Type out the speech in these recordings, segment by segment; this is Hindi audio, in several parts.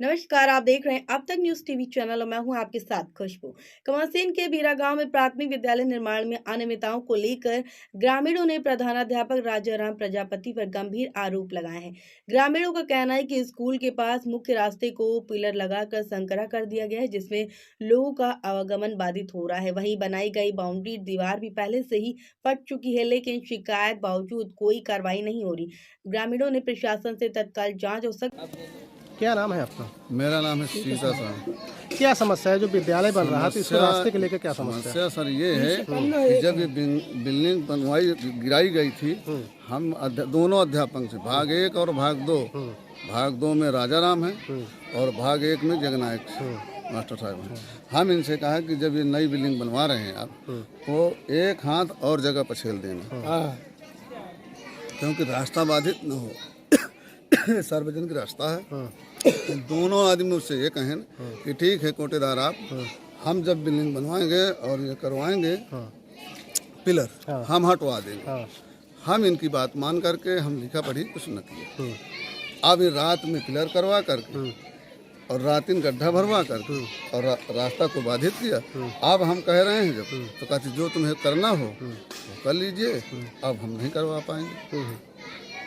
नमस्कार, आप देख रहे हैं अब तक न्यूज टीवी चैनल और मैं हूं आपके साथ खुशबू। कमासीन के बीरा गांव में प्राथमिक विद्यालय निर्माण में अनियमितताओं को लेकर ग्रामीणों ने प्रधानाध्यापक राजाराम प्रजापति पर गंभीर आरोप लगाए हैं। ग्रामीणों का कहना है कि स्कूल के पास मुख्य रास्ते को पिलर लगाकर संकरा कर दिया गया है, जिसमें लोगों का आवागमन बाधित हो रहा है। वहीं बनाई गई बाउंड्री दीवार भी पहले से ही फट चुकी है, लेकिन शिकायत बावजूद कोई कार्रवाई नहीं हो रही। ग्रामीणों ने प्रशासन से तत्काल जाँच और सख्त। क्या नाम है आपका? मेरा नाम है सीता सर। क्या समस्या है? जो विद्यालय बन रहा था इसके रास्ते के लेकर क्या समस्या है? सर ये है कि जब ये बिल्डिंग गिराई गई थी, हम दोनों अध्यापक से भाग 1 और भाग 2, भाग 2 में राजाराम है और भाग 1 में जगनायक मास्टर साहब हैं। हम इनसे कहा कि जब ये नई बिल्डिंग बनवा रहे हैं आप, तो एक हाथ और जगह पछेल देना, क्योंकि रास्ता बाधित न हो। सार्वजनिक रास्ता है। तो दोनों आदमी उससे ये कहें कि ठीक है कोटेदार आप, हम जब बिल्डिंग बनवाएंगे और ये करवाएंगे पिलर, हम हटवा देंगे। हम इनकी बात मान करके हम लिखा पढ़ी कुछ न किए। अब ये रात में पिलर करवा करके और रातिन गड्ढा भरवा करके और रास्ता को बाधित किया। अब हम कह रहे हैं जब, तो कहते जो तुम्हें करना हो तो कर लीजिए, अब हम नहीं करवा पाएंगे।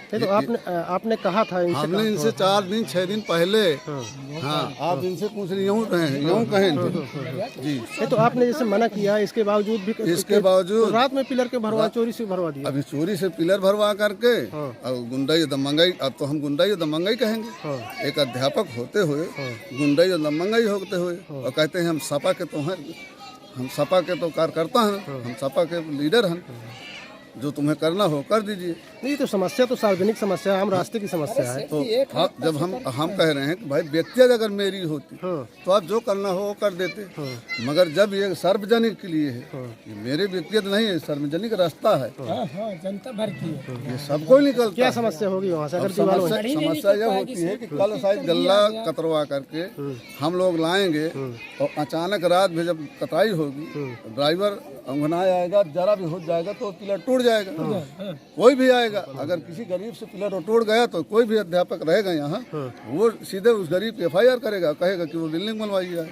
तो आपने कहा था इनसे? हमने इनसे 4 दिन 6 दिन पहले, हाँ आप इनसे पूछ रहे यूँ कहें जी। तो आपने जैसे मना किया, इसके बावजूद भी तो रात में पिलर के भरवा चोरी से भरवा दिया। अभी चोरी से पिलर भरवा करके और गुंडाई दमंगाई, अब तो हम गुंडाई दमंगाई कहेंगे। एक अध्यापक होते हुए गुंडाई दमंगाई होते हुए, और कहते हैं हम सपा के तो हैं, हम सपा के तो कार्यकर्ता हैं, हम सपा के लीडर हैं, जो तुम्हें करना हो कर दीजिए। नहीं तो समस्या तो सार्वजनिक समस्या है, हम रास्ते की समस्या है। तो जब हम कह रहे हैं कि भाई व्यक्तिगत अगर मेरी होती तो आप जो करना हो वो कर देते, मगर जब ये सार्वजनिक के लिए है, ये मेरे व्यक्तिगत नहीं है, सार्वजनिक रास्ता है, जनता भर की है, ये सबको निकल। क्या समस्या होगी वहाँ से? अगर समस्या यह होती है कि कल शायद गल्ला कतरवा करके हम लोग लाएंगे और अचानक रात में जब कटाई होगी, ड्राइवर अंगनाए आएगा, जरा भी हो जाएगा तो पिलर टूट जाएगा। कोई भी आएगा, अगर किसी गरीब से पिलर टूट गया तो कोई भी अध्यापक रहेगा यहाँ, वो सीधे उस गरीब की FIR करेगा, कहेगा कि वो बिल्डिंग बनवाई है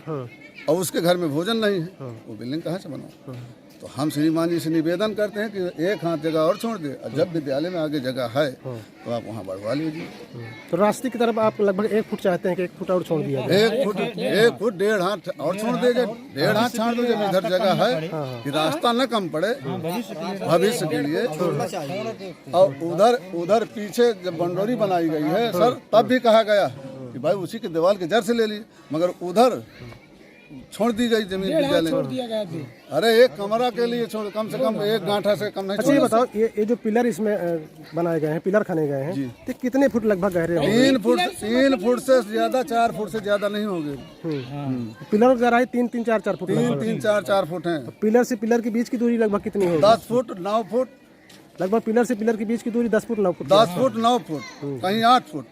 और उसके घर में भोजन नहीं है, वो बिल्डिंग कहाँ से बनाओ। तो हम श्रीमान जी से निवेदन करते हैं कि एक हाथ जगह और छोड़ दे, और जब विद्यालय में आगे जगह है तो आप वहाँ बढ़वा लीजिए। तो रास्ते की तरफ आप लगभग 1 फुट चाहते हैं कि 1 फुट और छोड़ दिया जाए? 1 फुट 1.5 हाथ और छोड़ दीजिए, 1.5 हाथ छोड़ दीजिए। इधर जगह है कि रास्ता न कम पड़े भविष्य के लिए। और उधर पीछे जब बंडोरी बनाई गई है सर, तब भी कहा गया कि भाई उसी के दीवार के जड़ से ले लीजिए, मगर उधर छोड़ दी गई जमीन विद्यालय में। अरे एक कमरा के लिए छोड़, कम से कम 1 गांठा से कम नहीं। अच्छा ये बताओ, ये जो पिलर इसमें बनाए गए हैं, पिलर खने गए हैं, तो कितने फुट लगभग गहरे होंगे? 3 फुट से ज्यादा, 4 फुट से ज्यादा नहीं होंगे। पिलर की गहराई 3-4 फुट, 3-4 फुट है। पिलर से पिलर के बीच की दूरी लगभग कितनी होगी? 10 फुट 9 फुट। लगभग पिलर से पिलर के बीच की दूरी 10 फुट 9 फुट। 10 फुट 9 फुट, कहीं 8 फुट।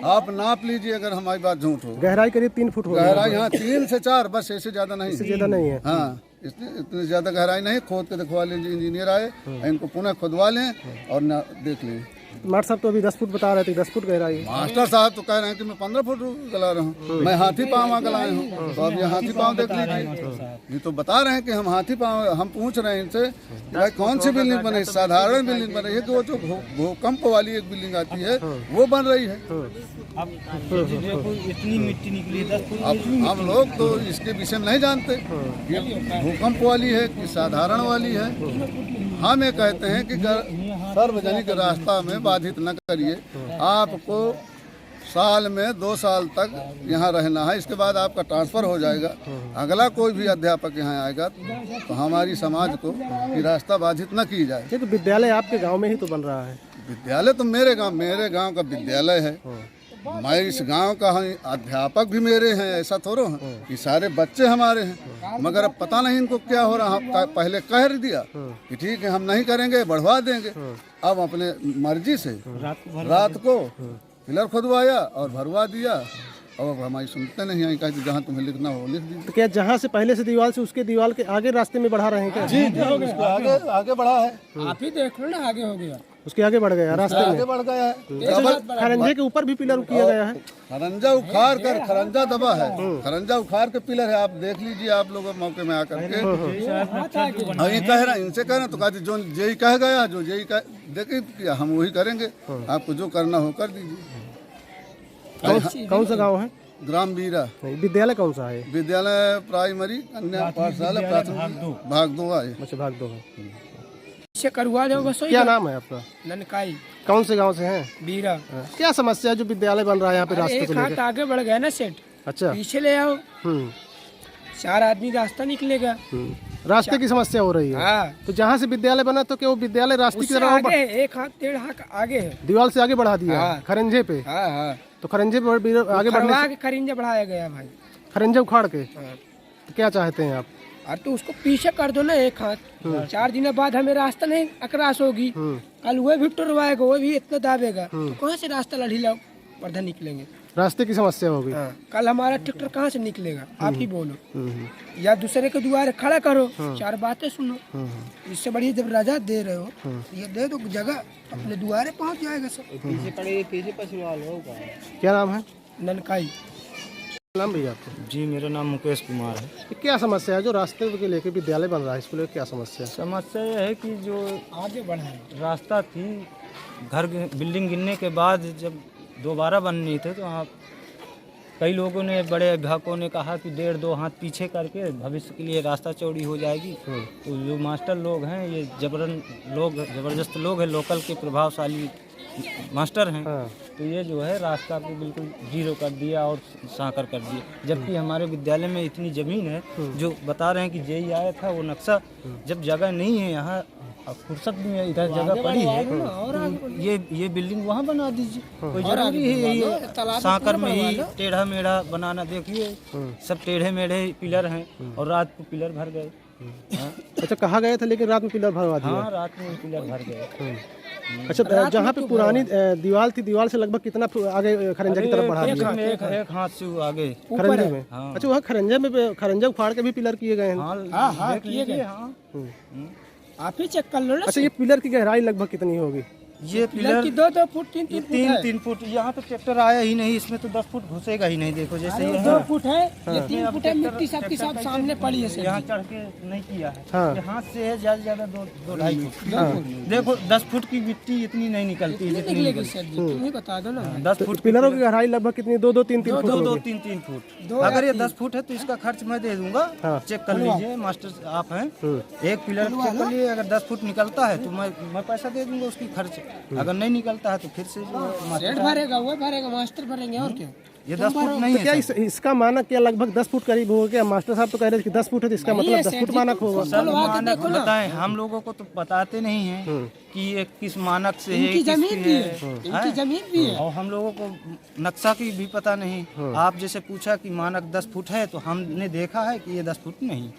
आप नाप लीजिए अगर हमारी बात झूठ हो। गहराई करीब 3 फुट होगी। गहराई यहाँ 3 से 4, बस ऐसे ज्यादा नहीं। इससे ज्यादा नहीं है। हाँ, इतनी ज्यादा गहराई नहीं। खोद के दिखवा लीजिए, इंजीनियर आए, इनको पुनः खुदवा लें और देख लें। मास्टर साहब तो अभी 10 फुट बता रहे थे, 10 फुट गहराई। मास्टर साहब तो कह रहे हैं कि मैं 15 फुट गला रहा हूँ, मैं हाथी पाँव गलाए हूँ। तो अब ये हाथी पाँव देख लीजिए, ये तो बता रहे हैं कि हम हाथी पाँव। हम पूछ रहे हैं इनसे कि भाई कौन सी बिल्डिंग बने? साधारण बिल्डिंग बन रही है कि वो जो भूकंप वाली एक बिल्डिंग आती है वो बन रही है। इतनी मिट्टी निकली 10 फुट। अब हम लोग तो इसके विषय में नहीं जानते कि भूकंप वाली है कि साधारण वाली है। हम ये कहते हैं कि सार्वजनिक रास्ता में बाधित न करिए। आपको साल में 2 साल तक यहाँ रहना है, इसके बाद आपका ट्रांसफर हो जाएगा। अगला कोई भी अध्यापक यहाँ आएगा तो हमारी समाज को ये रास्ता बाधित न की जाए। तो विद्यालय आपके गांव में ही तो बन रहा है। विद्यालय तो मेरे गांव का विद्यालय है। मैं इस गांव का अध्यापक भी मेरे हैं, ऐसा थोड़ा है। ये सारे बच्चे हमारे हैं, मगर अब पता नहीं इनको क्या हो रहा। हम पहले कह दिया कि ठीक है हम नहीं करेंगे, बढ़वा देंगे। अब अपने मर्जी से रात को पिलर खुदवाया और भरवा दिया, और हमारी सुनते नहीं है। कहा जहाँ तुम्हें लिखना हो लिख दीजिए। तो क्या जहाँ से पहले से दीवार से उसके दीवार के आगे रास्ते में बढ़ा रहे हैं क्या? जी आगे बढ़ा है। आप ही देख लो ना, आगे हो गया। उसके आगे बढ़ गया रास्ते आगे में। बढ़ गया है। खरंजे के ऊपर भी पिलर किया गया है। खरंजा उखाड़ कर खरंजा दबा है, खरंजा उखाड़ के पिलर है। आप देख लीजिए, आप लोग मौके में आकर के। हाँ, ये कह रहा इनसे कह रहे तो कहते जो जेई कह गया, जो जेई देखिए हम वही करेंगे, आपको जो करना हो कर दीजिए। कौन सा गाँव है? ग्राम बीरा। विद्यालय कौन सा है? विद्यालय प्राइमरी कन्या पाठशाला प्राथमिक भाग 2 है। अच्छा, भाग 2 है। इसे करवा दो बस। क्या नाम है आपका? ननकाई कौन से गांव से हैं? बीरा। क्या समस्या है जो विद्यालय बन रहा है यहाँ पे रास्ते एक को हाथ लेकर? आगे बढ़ गया ना सेठ, अच्छा। पीछे ले आओ, 4 आदमी रास्ता निकलेगा। रास्ते की समस्या हो रही है। हाँ, तो जहाँ से विद्यालय बना तो क्या वो विद्यालय रास्ते की उससे तरफ आगे 1 हाथ 1.5 हाथ आगे है। दीवार से आगे बढ़ा दिया हाँ। खरंजे पे? हाँ हाँ, तो खरंजे पे आगे बढ़ने खरवा से के खरिंजा बढ़ाया गया भाई। खरंजे उखाड़ के हाँ। तो क्या चाहते हैं आप? और तो उसको पीछे कर दो ना 1 हाथ। 4 दिन बाद हमें रास्ता नहीं अक्रॉस होगी। कल वो भी टुरवाएगा, वो भी इतना दाबेगा, तो कहाँ से रास्ता लढ़ीला पर्दा निकलेंगे? रास्ते की समस्या होगी। हाँ, कल हमारा ट्रैक्टर कहाँ से निकलेगा? आप ही बोलो। या दूसरे के द्वारे खड़ा करो, 4 बातें सुनो। इससे बढ़िया जब राजा दे रहे हो, ये दे दो जगह, अपने द्वारे पहुँच जाएगा सब। पीछे पशुवाल होगा। क्या नाम है? ननकाई। नाम भैया आपका? जी, मेरा नाम मुकेश कुमार है। तो क्या समस्या है जो रास्ते के लेके विद्यालय बन रहा है, इसको लेकर क्या समस्या है? समस्या यह है कि जो आगे बढ़ाए रास्ता थी, बिल्डिंग गिरने के बाद जब दोबारा बननी थे, तो वहाँ कई लोगों ने, बड़े अभिभावकों ने कहा कि 1.5-2 हाथ पीछे करके भविष्य के लिए रास्ता चौड़ी हो जाएगी। तो जो मास्टर लोग हैं, ये जबरदस्त लोग हैं, लोकल के प्रभावशाली मास्टर हैं। तो ये जो है रास्ता को बिल्कुल जीरो कर दिया और सांकर कर दिया। जबकि हमारे विद्यालय में इतनी ज़मीन है, जो बता रहे हैं कि जेई आया था, वो नक्शा जब जगह नहीं है यहाँ, अब फुर्सत भी है, इधर जगह पड़ी है, तो ये बिल्डिंग वहाँ बना दीजिए। कोई जरूरी है ये सांकर में ही टेढ़ा मेढ़ा बनाना? देखिए सब टेढ़े मेढ़े पिलर हैं और रात को पिलर भर गए। अच्छा, कहा गया था लेकिन रात में पिलर भरवा दिया? हाँ, रात में पिलर भर गए। अच्छा, जहाँ पे पुरानी दीवार थी, दीवार से लगभग कितना आगे खरंजा की तरफ बढ़ा दिया? एक हाथ से वो आगे खरंजे में? हाँ। अच्छा, वहाँ खरंजे में खरंजा उखाड़ के भी पिलर किए गए हैं? हाँ, किए गए। हाँ, आप ही चेक कर लो ना। अच्छा, ये पिलर की गहराई लगभग कितनी होगी? ये पिलर की 2 फुट 3 फुट। यहाँ पे ट्रैक्टर आया ही नहीं, इसमें तो 10 फुट घुसेगा ही नहीं। देखो जैसे ये 2 फुट है, ये 3 फुट है। मिट्टी सबकी सब सामने पड़ी है। यहाँ चढ़ के नहीं किया है। हाँ। ये हाथ से है, ज्यादा 2-2.5 फुट। देखो 10 फुट की मिट्टी इतनी नहीं निकलती, जितनी निकलती। सर जी, तुम ही बता दो ना। 10 फुट पिलरों की गहराई लगभग कितनी? 2-3 फुट होगी? 2-3 फुट। अगर ये 10 फुट है तो इसका खर्च मैं दे दूंगा। चेक कर लीजिए, मास्टर आप हैं। एक पिलर चेक कर लीजिए, अगर 10 फुट निकलता है तो मैं पैसा दे दूंगा उसकी खर्च। अगर नहीं निकलता है तो फिर से जो सेठ भरेगा, वो भरेगा, मास्टर भरेंगे, और क्या? ये 10 फुट नहीं तो है। क्या इसका मानक क्या लगभग 10 फुट करीब होगा क्या? मास्टर साहब तो कह रहे थे कि 10 फुट है, तो इसका मतलब 10 फुट मानक होगा। सर, मानक बताएं, हम लोगों को तो बताते नहीं हैं कि ये किस मानक से है, इनकी जमीन भी है, इनकी जमीन भी है। और हम लोगों को नक्शा की भी पता नहीं। आप जैसे पूछा कि मानक 10 फुट है, तो हमने देखा है कि ये 10 फुट नहीं।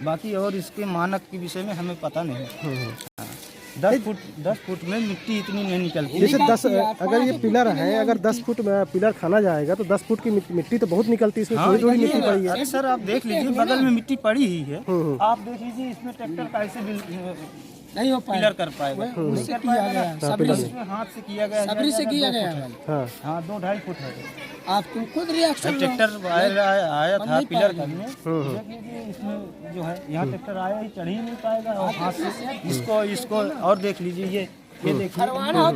बाकी और इसके मानक के विषय में हमें पता नहीं। 10 फुट में मिट्टी इतनी नहीं निकलती। जैसे 10 अगर ये पिलर है, अगर 10 फुट में पिलर खाना जाएगा तो 10 फुट की मिट्टी तो बहुत निकलती है, इसमें थोड़ी मिट्टी पड़ी है। अरे सर, आप देख लीजिए, बगल में मिट्टी पड़ी ही है। आप देख लीजिए, इसमें ट्रैक्टर कैसे नहीं हो पाएगा, पिलर कर पाएगा। उससे किया गया, सबरी से, इसमें हाथ से किया गया, सबरी से किया गया। हाँ, 2-2.5 फुट है। आप तुम खुद रिएक्शन। ट्रैक्टर आया था पिलर करने। देख लीजिए, इसमें जो है यहाँ ट्रैक्टर आया ही, चढ़ ही नहीं पाएगा। और हाथ से इसको और देख लीजिए, ये देखिए, यहाँ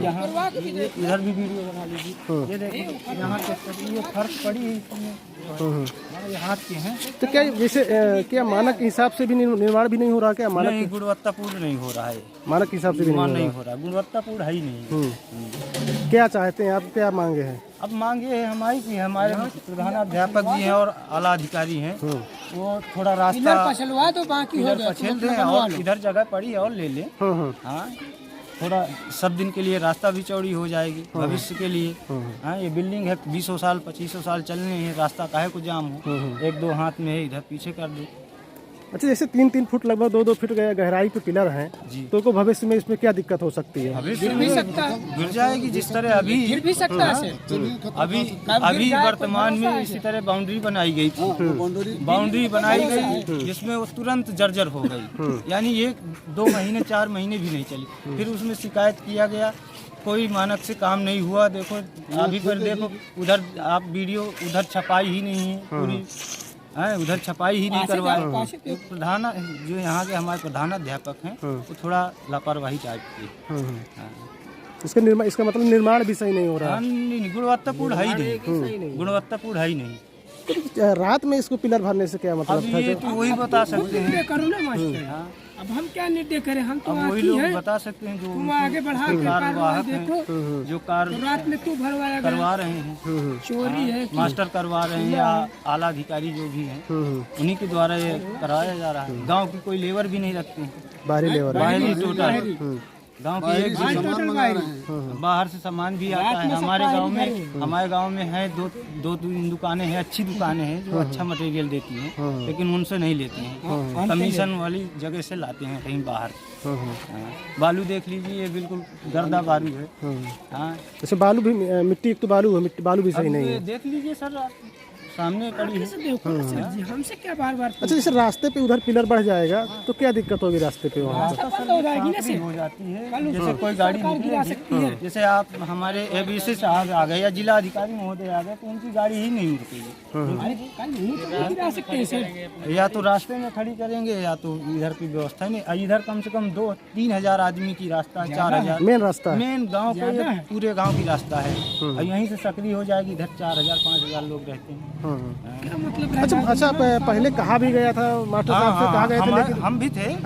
इधर भी वीडियो बना लीजिए। ये देखिए, यहाँ ट्रैक्टर ये फर्क पड़ी है इसमें, ये हाथ के हैं। तो क्या जैसे क्या मानक के हिसाब से भी निर्माण भी नहीं हो रहा? क्या मानक नहीं, गुणवत्तापूर्ण नहीं हो रहा है। मानक के हिसाब से भी नहीं हो रहा, गुणवत्तापूर्ण है ही नहीं। क्या चाहते हैं आप, क्या मांगे हैं? अब मांगे है हमारी कि हमारे प्रधानाध्यापक जी हैं और आला अधिकारी हैं, वो थोड़ा रास्ता पछलवा दो, बाकी हो गया, पछेल दें और इधर जगह पड़ी है और ले लें। हाँ, थोड़ा सब दिन के लिए रास्ता भी चौड़ी हो जाएगी भविष्य के लिए। हाँ, ये बिल्डिंग है 20 साल 25 साल चलने है, रास्ता काहे को जाम हो? 1-2 हाथ में है, इधर पीछे कर दो। अच्छा, जैसे 3-3 फुट लगभग 2-2 फुट गहराई पे पिलर हैं, तो को भविष्य में इसमें क्या दिक्कत हो सकती है? भविष्य में गिर जाएगी जिस तरह अभी गिर भी सकता है। अभी वर्तमान में इसी तरह बाउंड्री बनाई गई थी, बाउंड्री बनाई गई जिसमें वो तुरंत जर्जर हो गई, यानी 1-2 महीने 4 महीने भी नहीं चली। फिर उसमें शिकायत किया गया, कोई मानक से काम नहीं हुआ। देखो अभी पर देखो उधर आप वीडियो उधर छपाई ही नहीं है पूरी, उधर छपाई ही नहीं करवाए। एक प्रधान जो यहाँ के हमारे प्रधानाध्यापक हैं वो थोड़ा लापरवाही टाइप की। इसका मतलब निर्माण भी सही नहीं हो रहा है। नहीं, गुणवत्तापूर्ण है ही नहीं, गुणवत्तापूर्ण है ही नहीं। तो रात में इसको पिलर भरने से क्या मतलब अब था? ये तो वही बता सकते हैं, करो ना मास्टर, अब हम क्या निर्णय करें? हम तो अब वही लोग बता सकते हैं जो तुम आगे बढ़ा के कार्यवाहक देखो, हैं, जो कार्य रात में तू भरवाया करवा रहे हैं, चोरी है मास्टर करवा रहे हैं या आला अधिकारी जो भी हैं, उन्हीं के द्वारा ये कराया जा रहा है। गांव की कोई लेबर भी नहीं रखते हैं, बाहरी लेबर, बाहरी टोटल गांव की एक भी बाहर से सामान भी आता है। हमारे गांव में है दो दुकानें हैं, अच्छी दुकानें हैं जो अच्छा मटेरियल देती हैं, लेकिन उनसे नहीं लेते हैं, कमीशन वाली जगह से लाते हैं कहीं बाहर। बालू देख लीजिए, ये बिल्कुल गर्दा बालू है। जैसे बालू भी मिट्टी, एक तो बालू है, बालू भी सही नहीं है। देख लीजिए सर, सामने पड़ी है। हमसे क्या बार-बार। अच्छा, जैसे रास्ते पे उधर पिलर बढ़ जाएगा तो क्या दिक्कत होगी रास्ते पे? वहाँ हो जाती है, जैसे कोई गाड़ी निकलेगी, जैसे आप हमारे एबीसी साहब आ गए या जिला अधिकारी महोदय आ गए तो उनकी गाड़ी ही नहीं रुकेगी, या तो रास्ते में खड़ी करेंगे या तो इधर की व्यवस्था नहीं। इधर कम से कम 2-3 हजार आदमी की रास्ता है, 4000 मेन रास्ता है, मेन गाँव का पूरे गाँव की रास्ता है, और यहीं से सक्रिय हो जाएगी। इधर 4000-5000 लोग रहते हैं। क्या मतलब? अच्छा, पहले कहा भी गया था, मास्टर साहब से कहा गया था, लेकिन हम भी थे,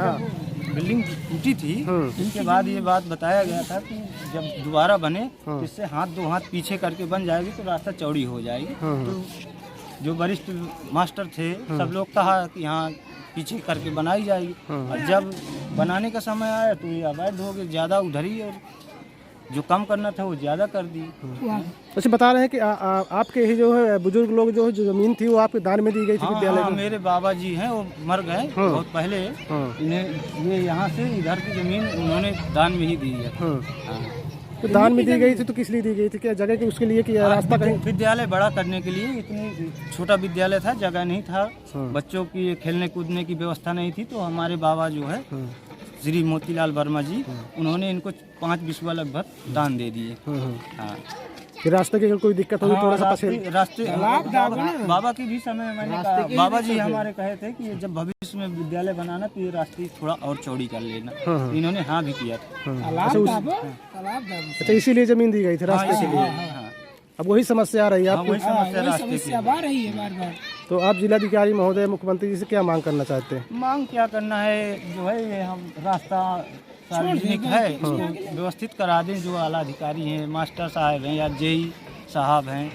बिल्डिंग टूटी थी, इसके बाद ये बात बताया गया था कि जब दोबारा बने इससे दो हाथ पीछे करके बन जाएगी तो रास्ता चौड़ी हो जाएगी। तो जो वरिष्ठ मास्टर थे सब लोग कहा कि यहाँ पीछे करके बनाई जाएगी, और जब बनाने का समय आया तो ये अवैध हो गए, ज़्यादा उधर ही, और जो कम करना था वो ज़्यादा कर दी। अच्छा, बता रहे हैं कि आपके ही जो है बुजुर्ग लोग जो जमीन थी वो आपके दान में दी गई थी विद्यालय में? मेरे बाबा जी हैं, वो मर गए बहुत पहले, इन्हें ये यहाँ से इधर की जमीन उन्होंने दान में ही दी है। तो दान में दी गई थी तो किस लिए दी गई थी? क्या जगह की उसके लिए कि रास्ता कहीं? विद्यालय बड़ा करने के लिए, इतनी छोटा विद्यालय था, जगह नहीं था, बच्चों की खेलने कूदने की व्यवस्था नहीं थी, तो हमारे बाबा जो है श्री मोतीलाल वर्मा जी, उन्होंने इनको 5 बिस्वा लगभग दान दे दिए। रास्ते की अगर कोई दिक्कत होगी थोड़ा सा रास्ते बाबा की भी समय मैंने कहा, बाबा जी हमारे कहे थे कि जब भविष्य में विद्यालय बनाना तो ये रास्ते थोड़ा और चौड़ी कर लेना, इन्होंने हाँ भी किया था। अच्छा, इसीलिए जमीन दी गई थी रास्ते के लिए। अब वही समस्या आ रही है आपकी? समस्या आ रही है बार-बार। तो आप जिलाधिकारी महोदय, मुख्यमंत्री जी से क्या मांग करना चाहते हैं? मांग क्या करना है, जो है ये हम रास्ता सार्वजनिक है उसको व्यवस्थित करा दें। जो आला अधिकारी हैं, मास्टर साहब हैं या जेई साहब हैं,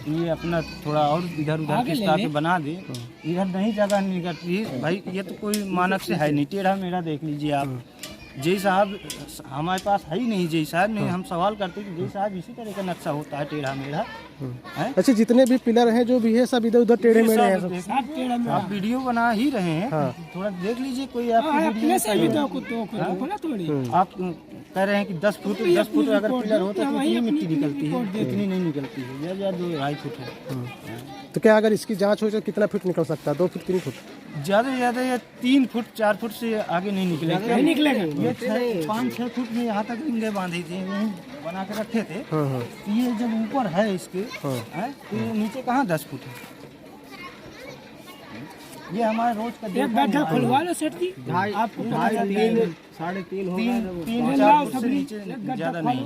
ये अपना थोड़ा और इधर उधर के स्टाफ बना दे। इधर नहीं जगह नहीं करती भाई, ये तो कोई मानक से है नहीं, टेढ़ा मेढ़ा देख लीजिए आप। जय साहब हमारे पास है ही नहीं, जय साहब ने हम सवाल करते कि जय साहब इसी तरह का नक्शा होता है टेढ़ा मेढ़ा। अच्छा, जितने भी पिलर हैं जो भी है सब इधर उधर टेढ़े मेढ़े हैं। आप वीडियो बना ही रहे हैं, थोड़ा देख लीजिए कोई आपकी आप कह रहे हैं कि 10 फुट अगर पिलर होता तो इतनी मिट्टी निकलती है, इतनी नहीं निकलती है, या 2-2.5 फुट है। तो क्या अगर इसकी जांच हो तो कितना फुट निकल सकता है? 2 फुट 3 फुट? ज़्यादा से ज़्यादा या 3 फुट 4 फुट से आगे नहीं निकलेगा। ये 5-6 फुट में यहाँ तक रिंगे बांधी थी, बना के रखे थे। ये जब ऊपर है इसके तो ये नीचे कहाँ 10 फुट है। ये हमारे रोज का गड्ढा खुलवा लो सेठ जी, आपको 3-4 फुट से नीचे ज़्यादा नहीं।